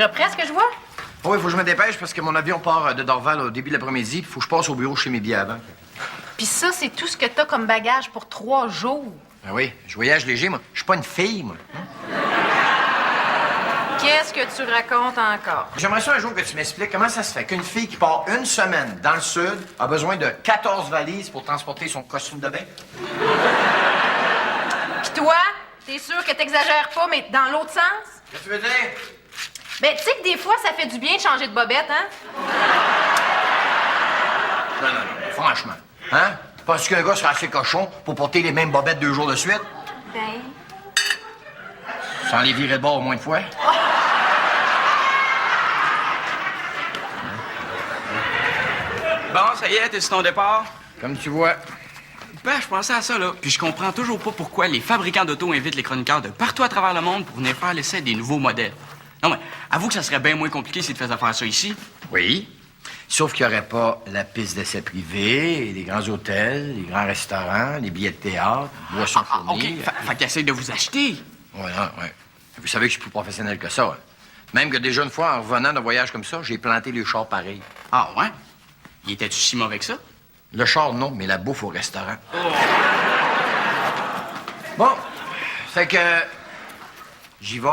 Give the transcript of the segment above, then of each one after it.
déjà prêt, ce que je vois? Oui, il faut que je me dépêche parce que mon avion part de Dorval au début de l'après-midi. Il faut que je passe au bureau chez mes billets avant. Puis ça, c'est tout ce que t'as comme bagage pour 3 jours. Ben oui, je voyage léger, moi. Je suis pas une fille, moi. Qu'est-ce que tu racontes encore? J'aimerais ça un jour que tu m'expliques comment ça se fait qu'une fille qui part une semaine dans le sud a besoin de 14 valises pour transporter son costume de bain. Puis toi, t'es sûr que t'exagères pas, mais dans l'autre sens? Qu'est-ce que tu veux dire? Ben, tu sais que des fois, ça fait du bien de changer de bobette, hein? Non, franchement. Hein? Parce qu'un gars sera assez cochon pour porter les mêmes bobettes 2 jours de suite? Ben... Sans les virer de bord au moins de fois? Bon, ça y est, t'es sur ton départ? Comme tu vois. Ben, je pensais à ça, là. Puis je comprends toujours pas pourquoi les fabricants d'auto invitent les chroniqueurs de partout à travers le monde pour venir faire l'essai des nouveaux modèles. Non, mais avoue que ça serait bien moins compliqué si tu faisais faire ça ici. Oui. Sauf qu'il n'y aurait pas la piste d'essai privée, les grands hôtels, les grands restaurants, les billets de théâtre, boissons fournies. OK. Fait qu'ils essayent de vous acheter. Ouais. Vous savez que je suis plus professionnel que ça. Hein. Même que déjà une fois, en revenant d'un voyage comme ça, j'ai planté les chars pareils. Ah, ouais? Il était-tu si mauvais que ça? Le char, non, mais la bouffe au restaurant. Bon, fait que... J'y vais.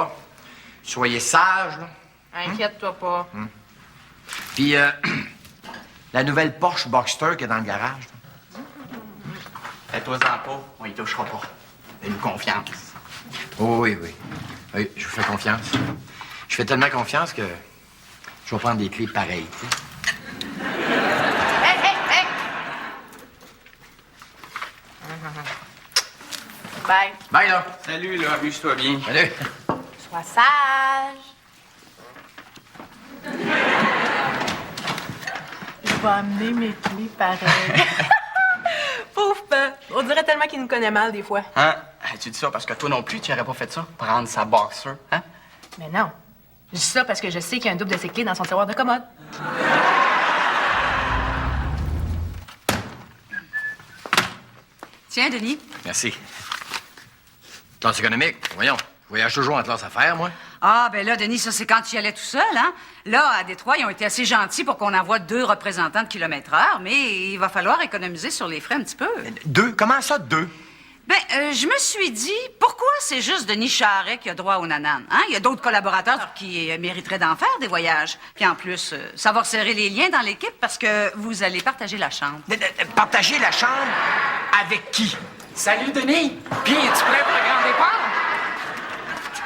Soyez sages, là. Inquiète-toi pas. Puis, la nouvelle Porsche Boxster qui est dans le garage. là. Fais-toi-en pas. On y touchera pas. Fais-nous confiance. Oh, oui. Oui, je vous fais confiance. Je fais tellement confiance que je vais prendre des clés pareilles, tu sais. Hey! Bye. Bye, là. Salut, là. Amuse-toi bien. Salut. Sois sage. Je vais amener mes clés pareil. Pauvre Ben. On dirait tellement qu'il nous connaît mal des fois. Hein? Tu dis ça parce que toi non plus, tu n'aurais pas fait ça? Prendre sa boxer, hein? Mais non. Je dis ça parce que je sais qu'il y a un double de ses clés dans son tiroir de commode. Tiens, Denis. Merci. Classe économique, voyons. Je voyage toujours en classe affaires, moi. Ah, ben là, Denis, ça, c'est quand tu y allais tout seul, hein? Là, à Détroit, ils ont été assez gentils pour qu'on envoie 2 représentants de kilomètre-heure, mais il va falloir économiser sur les frais un petit peu. 2? Comment ça, 2? Ben, je me suis dit, pourquoi c'est juste Denis Charret qui a droit aux nananes, hein? Il y a d'autres collaborateurs qui mériteraient d'en faire des voyages. Puis en plus, ça va resserrer les liens dans l'équipe parce que vous allez partager la chambre. Partager la chambre avec qui? Salut, Denis! Puis, es-tu prêt pour le grand départ?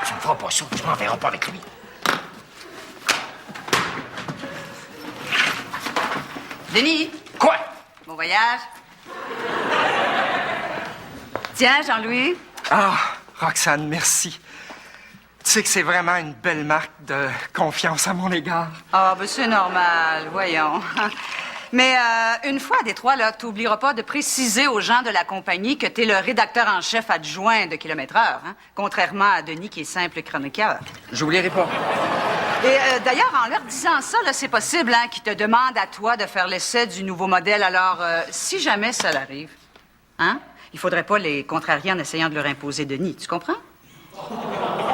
Tu me feras pas ça, tu m'enverras pas avec lui. Denis, Quoi? bon voyage. Tiens, Jean-Louis. Ah, Roxane, merci. Tu sais que c'est vraiment une belle marque de confiance à mon égard. Ah, ben c'est normal, voyons. Mais une fois à Détroit, là, t'oublieras pas de préciser aux gens de la compagnie que t'es le rédacteur en chef adjoint de kilomètre-heure, hein? Contrairement à Denis qui est simple chroniqueur. J'oublierai pas. Et d'ailleurs, en leur disant ça, là, c'est possible hein, qu'ils te demandent à toi de faire l'essai du nouveau modèle. Alors, si jamais ça l'arrive, hein, il faudrait pas les contrarier en essayant de leur imposer Denis, tu comprends?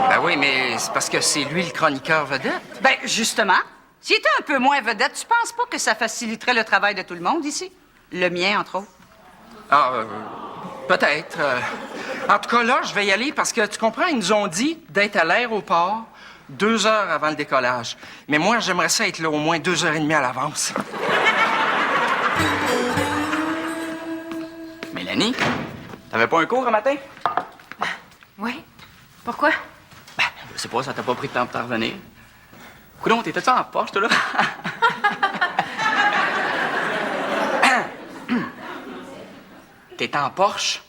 Ben oui, mais c'est parce que c'est lui le chroniqueur vedette. Ben, justement, s'il était un peu moins vedette, tu penses pas que ça faciliterait le travail de tout le monde ici? Le mien, entre autres. Ah, peut-être. En tout cas, là, je vais y aller parce que, tu comprends, ils nous ont dit d'être à l'aéroport 2 heures avant le décollage. Mais moi, j'aimerais ça être là au moins 2h30 à l'avance. Mélanie, t'avais pas un cours un matin? Oui. Pourquoi? Ben, je sais pas, ça t'a pas pris de temps pour t'en revenir. Coudonc, t'étais-tu en poche, toi, là? T'es en Porsche?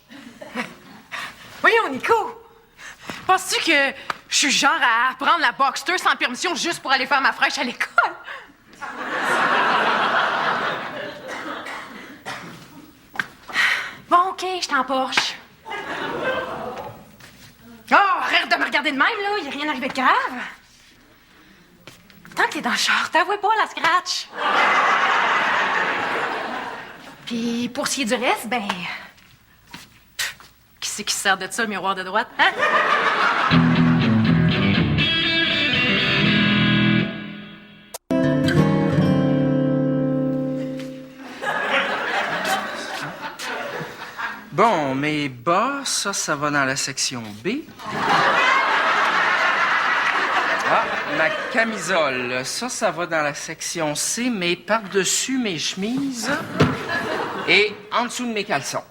Voyons, Nico. Penses-tu que je suis genre à prendre la Boxster sans permission juste pour aller faire ma fraîche à l'école? Bon, OK, je t'en Porsche. Oh, arrête de me regarder de même, là. Il a rien arrivé de grave. Tant que t'es dans le char, t'avoues pas la scratch. Puis, pour ce qui est du reste, ben... Qui c'est qui se sert de ça, le miroir de droite, hein? Bon, mes bas, ça va dans la section B. Ah, ma camisole, ça va dans la section C, mais par-dessus mes chemises et en dessous de mes caleçons.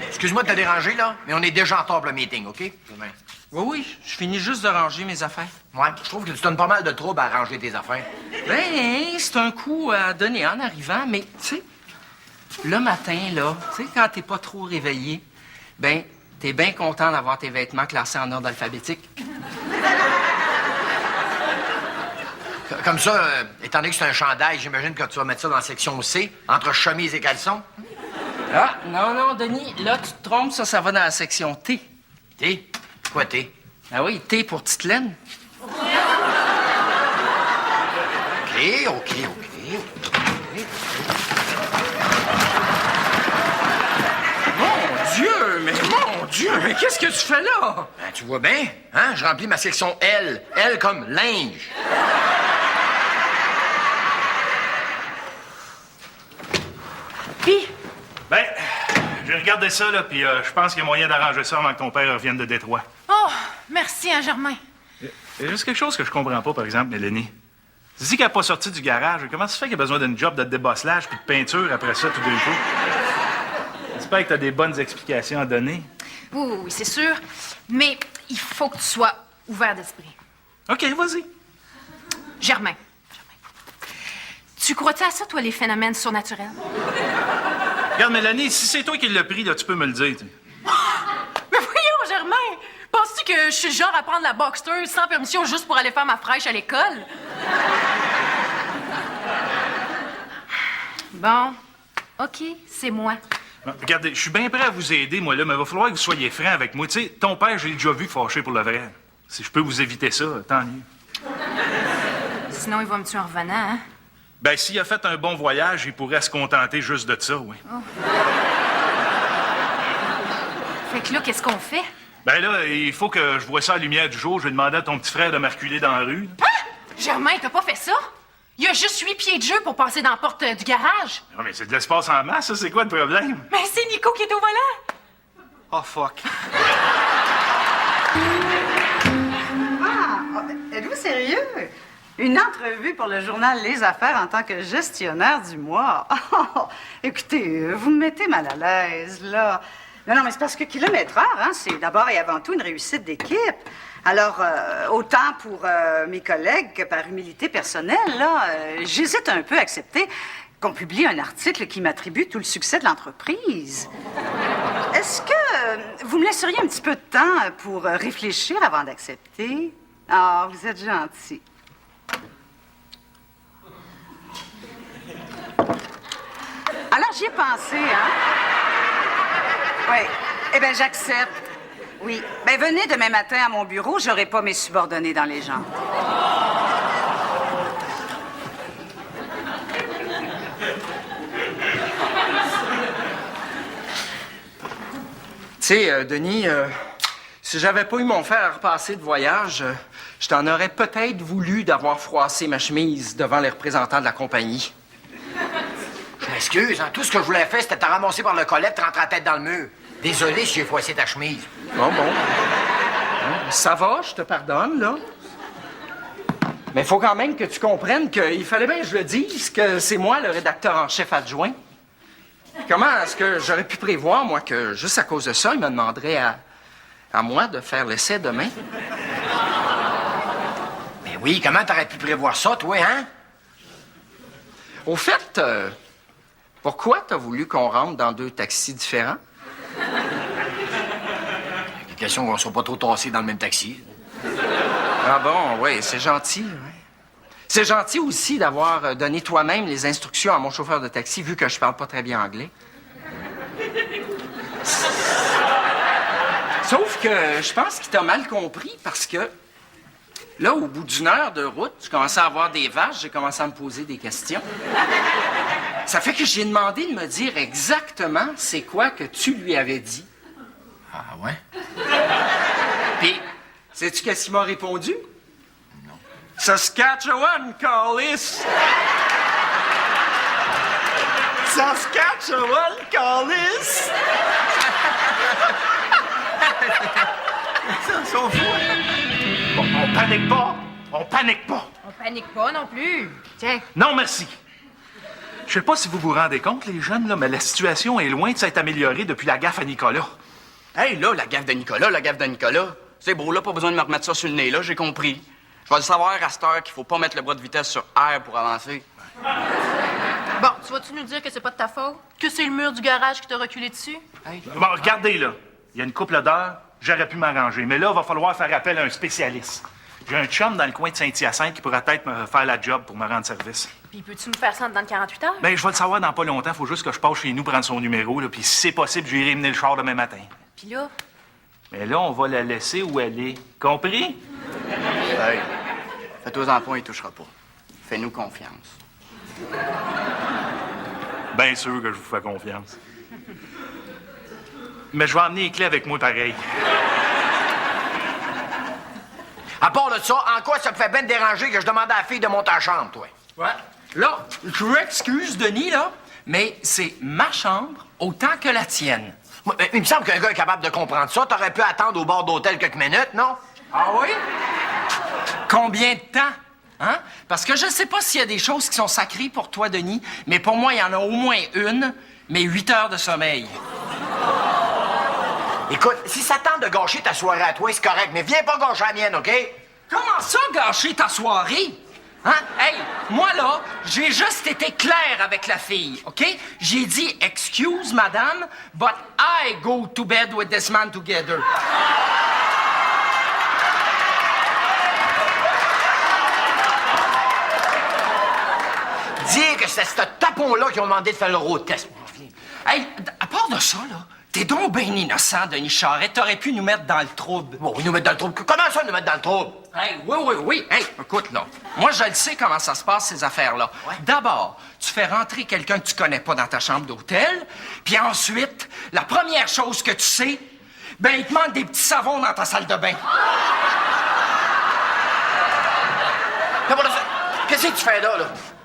Excuse-moi de te déranger, là, mais on est déjà en retard pour le meeting, OK? Oui, je finis juste de ranger mes affaires. Ouais, je trouve que tu donnes pas mal de trouble à ranger tes affaires. Ben, c'est un coup à donner en arrivant, mais, tu sais, le matin, là, tu sais, quand t'es pas trop réveillé, ben, t'es bien content d'avoir tes vêtements classés en ordre alphabétique. Comme ça, étant donné que c'est un chandail, j'imagine que tu vas mettre ça dans la section C, entre chemise et caleçon. Ah, non, Denis, là, tu te trompes, ça va dans la section T. T? Quoi, T? Ah oui, T pour petite laine. OK. Mon Dieu, mais qu'est-ce que tu fais là? Ben, tu vois bien, hein? Je remplis ma section L. L comme linge. Puis, Ben, j'ai regardé ça, là, puis je pense qu'il y a moyen d'arranger ça avant que ton père revienne de Détroit. oh, merci, hein, Germain. Il y a juste quelque chose que je comprends pas, par exemple, Mélanie. Tu dis qu'elle n'a pas sorti du garage. Comment ça se fait qu'il a besoin d'une job de débosselage puis de peinture après ça, tout d'un coup? J'espère que tu as des bonnes explications à donner. Oui, c'est sûr. Mais il faut que tu sois ouvert d'esprit. OK, vas-y. Germain. Tu crois-tu à ça, toi, les phénomènes surnaturels? Regarde, Mélanie, si c'est toi qui l'as pris, là, tu peux me le dire. Mais voyons, Germain! Penses-tu que je suis le genre à prendre la Boxster sans permission juste pour aller faire ma fraîche à l'école? Bon, OK, c'est moi. Bon, regardez, je suis bien prêt à vous aider, moi, là, mais il va falloir que vous soyez franc avec moi. Tu sais, ton père, j'ai déjà vu fâché pour le vrai. Si je peux vous éviter ça, tant mieux. Sinon, il va me tuer en revenant, hein? Ben, s'il a fait un bon voyage, il pourrait se contenter juste de ça, oui. Fait que là, qu'est-ce qu'on fait? Ben là, il faut que je voie ça à la lumière du jour. Je vais demander à ton petit frère de m'arculer dans la rue. Hein? Germain, t'as pas fait ça? Il y a juste 8 pieds de jeu pour passer dans la porte du garage. Non, mais c'est de l'espace en masse, ça. C'est quoi le problème? Mais c'est Nico qui est au volant. Oh, fuck. Êtes-vous sérieux? Une entrevue pour le journal Les Affaires en tant que gestionnaire du mois. Écoutez, vous me mettez mal à l'aise, là. Non, mais c'est parce que kilomètre-heure, hein, c'est d'abord et avant tout une réussite d'équipe. Alors, autant pour mes collègues que par humilité personnelle, là, j'hésite un peu à accepter qu'on publie un article qui m'attribue tout le succès de l'entreprise. Est-ce que vous me laisseriez un petit peu de temps pour réfléchir avant d'accepter? Ah, vous êtes gentil. Alors, j'y ai pensé, hein? Oui. Eh bien, j'accepte. Oui. Ben, venez demain matin à mon bureau, j'aurai pas mes subordonnés dans les jambes. Tu sais, Denis, si j'avais pas eu mon frère à repasser de voyage, je t'en aurais peut-être voulu d'avoir froissé ma chemise devant les représentants de la compagnie. Je m'excuse, hein. Tout ce que je voulais faire, c'était te ramasser par le collet, te rentrer la tête dans le mur. Désolé si j'ai froissé ta chemise. Bon. Ça va, je te pardonne, là. Mais il faut quand même que tu comprennes qu'il fallait bien que je le dise, que c'est moi le rédacteur en chef adjoint. Comment est-ce que j'aurais pu prévoir, moi, que juste à cause de ça, il me demanderait à moi de faire l'essai demain? Mais oui, comment t'aurais pu prévoir ça, toi, hein? Au fait, pourquoi t'as voulu qu'on rentre dans 2 taxis différents? Question qu'on soit pas trop tassés dans le même taxi. Ah bon, oui, c'est gentil. Ouais. C'est gentil aussi d'avoir donné toi-même les instructions à mon chauffeur de taxi, vu que je parle pas très bien anglais. Sauf que je pense qu'il t'a mal compris parce que là, au bout d'1 heure de route, je commençais à avoir des vaches, j'ai commencé à me poser des questions. Ça fait que j'ai demandé de me dire exactement c'est quoi que tu lui avais dit. Ah ouais? Puis, sais-tu qu'est-ce qu'il m'a répondu? Non. Saskatchewan, Callis! Tu Saskatchewan, Callis! Ils sont fous. Bon, on panique pas. On panique pas. On panique pas non plus. Tiens. Non, merci. Je sais pas si vous vous rendez compte, les jeunes, là, mais la situation est loin de s'être améliorée depuis la gaffe à Nicolas. Hey, là, la gaffe de Nicolas. C'est beau, là, pas besoin de me remettre ça sur le nez, là, j'ai compris. Je vais le savoir à cette heure qu'il faut pas mettre le bras de vitesse sur R pour avancer. Bon, tu vas-tu nous dire que c'est pas de ta faute? Que c'est le mur du garage qui t'a reculé dessus? Bon, regardez, là. Il y a une couple d'heures, j'aurais pu m'arranger. Mais là, il va falloir faire appel à un spécialiste. J'ai un chum dans le coin de Saint-Hyacinthe qui pourrait peut-être me faire la job pour me rendre service. Puis peux-tu me faire ça dans 48 heures? Ben, je vais le savoir dans pas longtemps. Faut juste que je passe chez nous prendre son numéro, là. Puis si c'est possible, j'irai mener le char demain matin. Puis là? Mais là, on va la laisser où elle est. Compris? Hey, fais-toi-en pas, il touchera pas. Fais-nous confiance. Bien sûr que je vous fais confiance. Mais je vais emmener les clés avec moi pareil. À part de ça, en quoi ça te fait bien te déranger que je demande à la fille de monter à la chambre, toi? Ouais. Là, je m'excuse, Denis, là, mais c'est ma chambre autant que la tienne. Moi, il me semble qu'un gars est capable de comprendre ça. T'aurais pu attendre au bord d'hôtel quelques minutes, non? Ah oui? Combien de temps? Hein? Parce que je sais pas s'il y a des choses qui sont sacrées pour toi, Denis, mais pour moi, il y en a au moins une, mais 8 heures de sommeil. Écoute, si ça tente de gâcher ta soirée à toi, c'est correct, mais viens pas gâcher la mienne, OK? Comment ça, gâcher ta soirée? Hein? Hey, moi, là, j'ai juste été clair avec la fille, OK? J'ai dit, « Excuse, madame, but I go to bed with this man together. » Dire que c'est ce tapon-là qui ont demandé de faire le road test. Hey, à part de ça, là, t'es donc bien innocent, Denis Charest. T'aurais pu nous mettre dans le trouble. Bon, ils nous mettent dans le trouble. Comment ça, nous mettre dans le trouble? Hey, oui. Hey, écoute, là. Moi, je le sais comment ça se passe, ces affaires-là. Ouais. D'abord, tu fais rentrer quelqu'un que tu connais pas dans ta chambre d'hôtel. Puis ensuite, la première chose que tu sais, ben, il te manque des petits savons dans ta salle de bain. Qu'est-ce que tu fais là?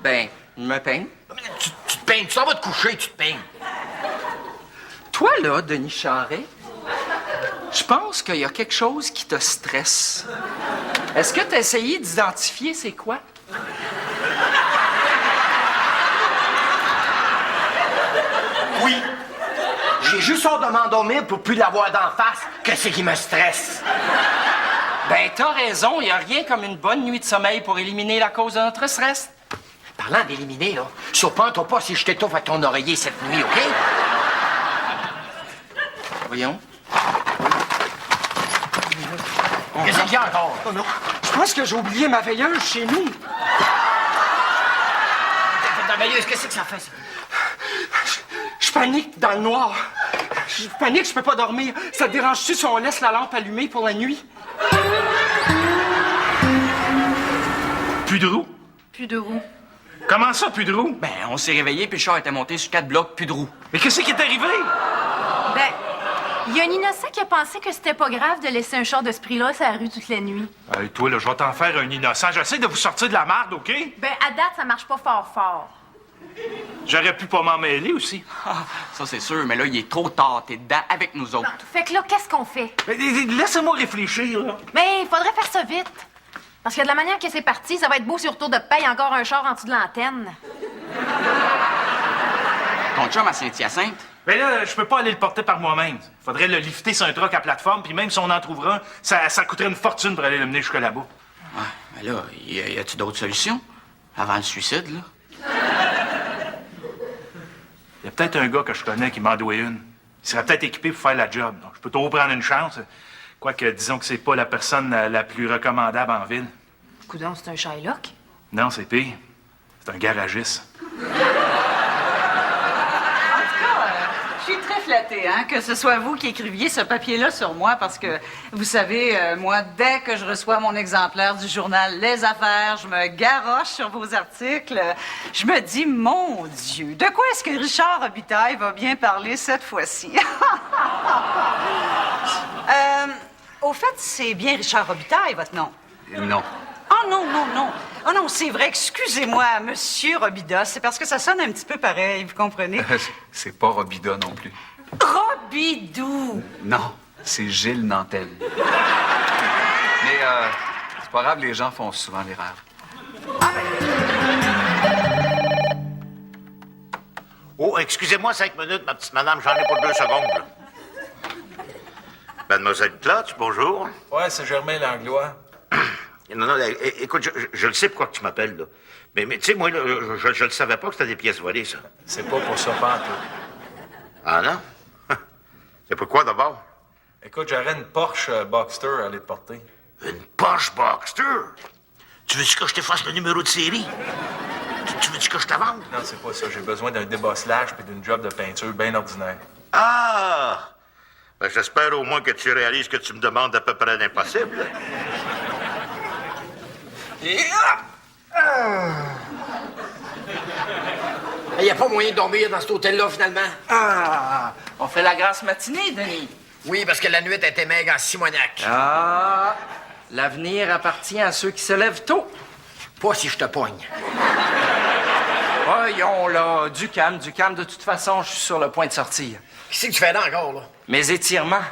Ben, je me peigne. Tu te peignes. Tu t'en vas te coucher, tu te peignes. Toi, là, Denis Charest, je pense qu'il y a quelque chose qui te stresse. Est-ce que tu as essayé d'identifier c'est quoi? Oui. J'ai juste hâte de m'endormir pour plus l'avoir d'en face. Qu'est-ce qui me stresse? Ben, t'as raison, il n'y a rien comme une bonne nuit de sommeil pour éliminer la cause de notre stress. Parlant d'éliminer, là, surprends-toi pas si je t'étouffe à ton oreiller cette nuit, OK? Voyons. Qu'est-ce qu'il y a encore? Oh non, je pense que j'ai oublié ma veilleuse chez nous. Ta veilleuse, qu'est-ce que ça fait, ça? Je panique dans le noir. Je panique, je peux pas dormir. Ça te dérange-tu si on laisse la lampe allumée pour la nuit? Plus de roues? Plus de roues. Comment ça, plus de roues? Ben, on s'est réveillé puis le char était monté sur 4 blocs, plus de roues. Mais qu'est-ce qui est arrivé? Ben, il y a un innocent qui a pensé que c'était pas grave de laisser un char de ce prix-là sur la rue toute la nuit. Hey, toi, là, je vais t'en faire un innocent. J'essaie de vous sortir de la marde, OK? Ben, à date, ça marche pas fort. J'aurais pu pas m'en mêler aussi. Ah, ça, c'est sûr, mais là, il est trop tard. T'es dedans avec nous autres. Fait que là, qu'est-ce qu'on fait? Mais, laissez-moi réfléchir, là. Mais il faudrait faire ça vite. Parce que de la manière que c'est parti, ça va être beau sur le tour de paye encore un char en dessous de l'antenne. Ton chum à Saint-Hyacinthe? Mais là, je peux pas aller le porter par moi-même. Faudrait le lifter sur un truck à plateforme, puis même si on en trouvera un, ça coûterait une fortune pour aller le mener jusque là-bas. Ouais, mais là, y a-tu d'autres solutions? Avant le suicide, là? Il y a peut-être un gars que je connais qui m'en doit une. Il serait peut-être équipé pour faire la job. Donc, je peux toujours prendre une chance. Quoique, disons que c'est pas la personne la plus recommandable en ville. Coudon, c'est un Shylock? Non, c'est pire. C'est un garagiste. Je suis très flattée, hein, que ce soit vous qui écriviez ce papier-là sur moi, parce que, vous savez, moi, dès que je reçois mon exemplaire du journal Les Affaires, je me garoche sur vos articles. Je me dis, mon Dieu, de quoi est-ce que Richard Robitaille va bien parler cette fois-ci? Au fait, c'est bien Richard Robitaille, votre nom? Non. Oh non, non, non. Oh non, c'est vrai, excusez-moi, Monsieur Robidas. C'est parce que ça sonne un petit peu pareil, vous comprenez? C'est pas Robida non plus. Robidou! Non, c'est Gilles Nantel. Mais c'est pas grave, les gens font souvent l'erreur. Oh, excusez-moi 5 minutes, ma petite madame, j'en ai pour 2 secondes. Là. Mademoiselle Klotz, bonjour. Ouais, c'est Germain Langlois. Non, non, écoute, je le sais pourquoi tu m'appelles, là. Mais tu sais, moi, là, je le savais pas que c'était des pièces volées, ça. C'est pas pour ça, pas en tout. Ah non? C'est pourquoi, d'abord? Écoute, j'aurais une Porsche Boxster à aller te porter. Une Porsche Boxster? Tu veux-tu que je te fasse le numéro de série? Tu veux-tu que je te vende? Non, c'est pas ça. J'ai besoin d'un débosselage puis d'une job de peinture bien ordinaire. Ah! Ben, j'espère au moins que tu réalises que tu me demandes à peu près l'impossible. Il n'y a pas moyen de dormir dans cet hôtel-là, finalement. Ah! On fait la grasse matinée, Denis. Oui, parce que la nuit était maigre en Simonac. Ah! L'avenir appartient à ceux qui se lèvent tôt. Pas si je te pogne. Voyons, là, du calme, du calme. De toute façon, je suis sur le point de sortir. Qu'est-ce que tu fais là encore, là? Mes étirements.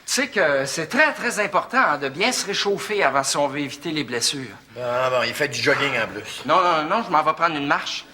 Tu sais que c'est très, très important hein, de bien se réchauffer avant si on veut éviter les blessures. Ah bon, il fait du jogging en plus. Non, non, non, je m'en vais prendre une marche.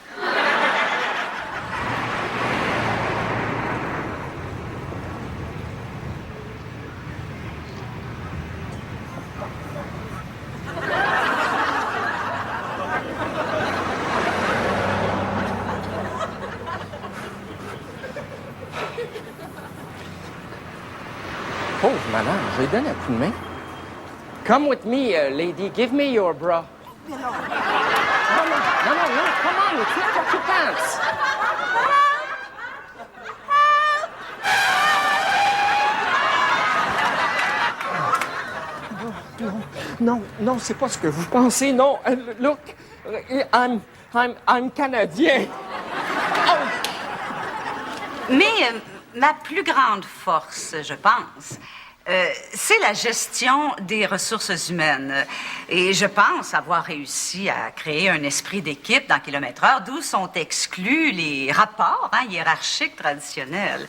Pauvre madame, je lui donne un coup de main. Come with me, lady. Give me your bra. No, no, no. Come on, you take off your pants. Non, c'est pas ce que vous pensez. Non, look, I'm Canadien. Mais ma plus grande force, je pense, c'est la gestion des ressources humaines. Et je pense avoir réussi à créer un esprit d'équipe dans Kilomètre-Heure, d'où sont exclus les rapports hiérarchiques traditionnels.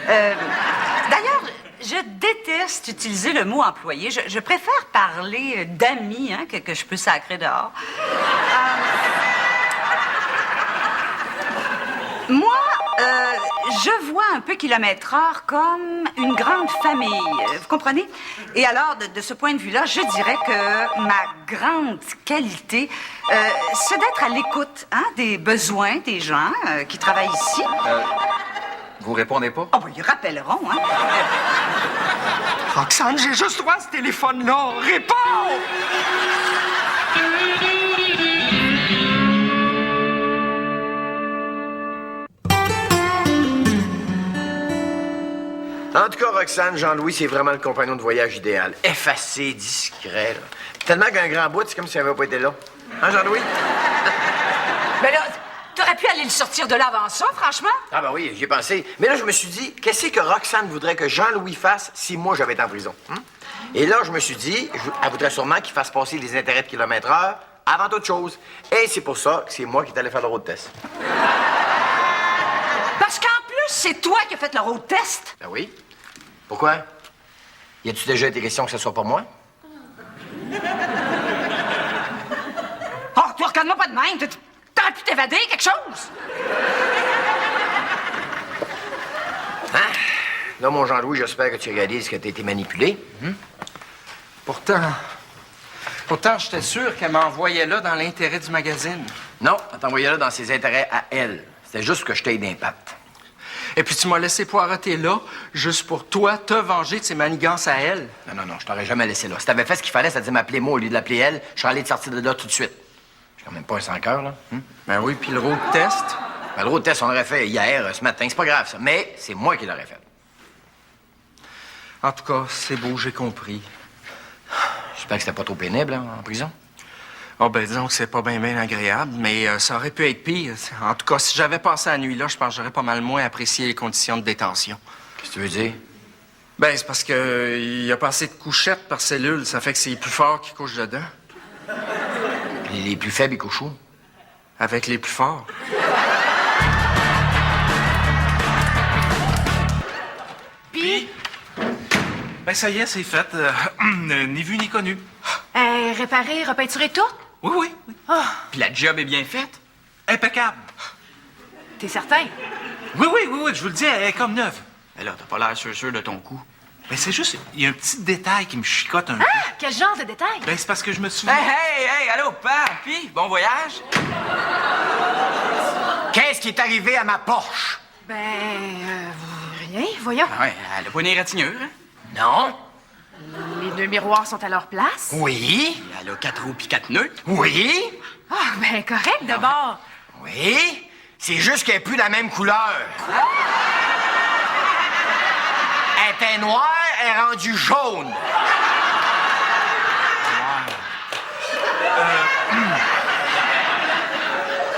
D'ailleurs, je déteste utiliser le mot employé. Je préfère parler d'amis que je peux sacrer dehors. Moi, je vois un peu Kilomètre-Heure comme une grande famille, vous comprenez? Et alors, de ce point de vue-là, je dirais que ma grande qualité, c'est d'être à l'écoute des besoins des gens qui travaillent ici. Vous répondez pas? Oh, ben, ils rappelleront, Roxane, j'ai juste droit à ce téléphone-là. Réponds! En tout cas, Roxane, Jean-Louis, c'est vraiment le compagnon de voyage idéal. Effacé, discret, là. Tellement qu'un grand bout, c'est comme s'il n'avait pas été là. Hein, Jean-Louis? Ben là, t'aurais pu aller le sortir de là avant ça, franchement. Ah ben oui, j'y ai pensé. Mais là, je me suis dit, qu'est-ce que Roxane voudrait que Jean-Louis fasse si moi, j'avais été en prison? Et là, je me suis dit, elle voudrait sûrement qu'il fasse passer les intérêts de Kilomètre-Heure avant toute chose. Et c'est pour ça que c'est moi qui est allé faire le road test. Parce qu'en plus, c'est toi qui as fait le road test. Ben oui. Pourquoi? Y a-tu déjà été question que ce soit pas moi? Oh, toi, regarde-moi pas de même. T'aurais pu t'évader, quelque chose. Là, mon Jean-Louis, j'espère que tu réalises que t'as été manipulé. Pourtant, j'étais sûr qu'elle m'envoyait là dans l'intérêt du magazine. Non, elle t'envoyait là dans ses intérêts à elle. C'était juste que je t'aide d'impact. Et puis tu m'as laissé poireauter là, juste pour toi, te venger de ses manigances à elle. Non, je t'aurais jamais laissé là. Si t'avais fait ce qu'il fallait, ça disait m'appeler moi au lieu de l'appeler elle, je serais allé te sortir de là tout de suite. Je suis quand même pas un sans-cœur, là. Ben oui, puis le road test. Ben, le road test, on l'aurait fait hier, ce matin. C'est pas grave, ça. Mais c'est moi qui l'aurais fait. En tout cas, c'est beau, j'ai compris. J'espère que c'était pas trop pénible, hein, en prison. Oh, ben disons que c'est pas bien agréable, mais ça aurait pu être pire. En tout cas, si j'avais passé la nuit là, je pense que j'aurais pas mal moins apprécié les conditions de détention. Qu'est-ce que tu veux dire? Ben, c'est parce que il y a pas assez de couchettes par cellule. Ça fait que c'est plus fort qui couche dedans. Les plus faibles, ils couchent où? Avec les plus forts. Puis, Ben, ça y est, c'est fait. Ni vu ni connu. réparer, repeinturer tout? Oui, oui, oui. Puis la job est bien faite? Impeccable. T'es certain? Oui, oui, oui, oui, je vous le dis, elle est comme neuve. Mais là, t'as pas l'air sûr de ton coup. Ben, c'est juste, il y a un petit détail qui me chicote un peu. Quel genre de détail? Ben, c'est parce que je me souviens... Hey, allô, Papy, bon voyage? Qu'est-ce qui est arrivé à ma Porsche? Rien, voyons. Ah ouais, elle a pas une égratignure, hein? Non? Les 2 miroirs sont à leur place. Oui? Elle a 4 roues puis 4 nœuds. Oui? Ah, ben correct d'abord. Oui? C'est juste qu'elle n'est plus de la même couleur. Elle était noire, elle est rendue jaune.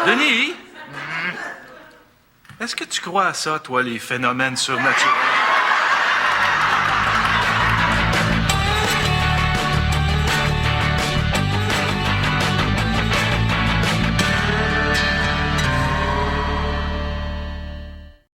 Denis? Est-ce que tu crois à ça, toi, les phénomènes surnaturels?